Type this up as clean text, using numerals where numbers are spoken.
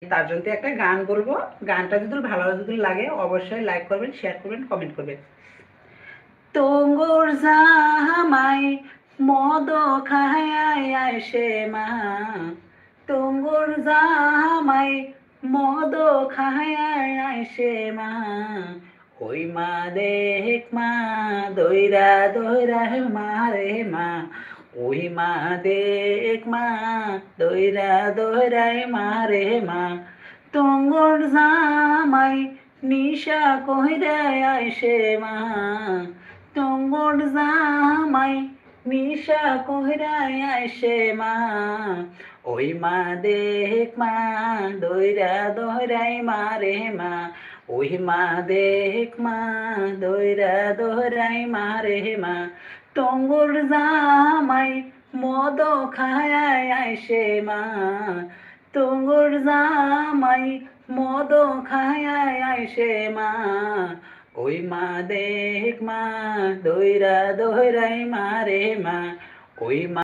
তার জন্য একটা গান বলবো। গানটা যদি ভালো লাগে অবশ্যই লাইক করবেন, শেয়ার করবেন, কমেন্ট করবেন। তোঙ্গর জামাই মদ খায় আইসে মা, তোঙ্গর জামাই মদ খায় আইসে মা, ওই মা দেখ মা দইরা দইরা মারে মা, ওই মা দেখ মা দইরা দইরাই মারে মা, তোঙ্গর জামাই নিশা কইরা আইসে মা, তোঙ্গর জামাই নিশা কইরা আইসে মা, ওই মা দেখ মা দইরা দইরাই মারে মা, ওই মা দেখ মা দইরা দইরাই মারে মা, তোঙ্গর জামাই মদ খায় আইসে মা, তোঙ্গর জামাই মদ খায় আইসে মা, ওই মা দেখ মা দইরা দইরাই মারে মা, ওই মা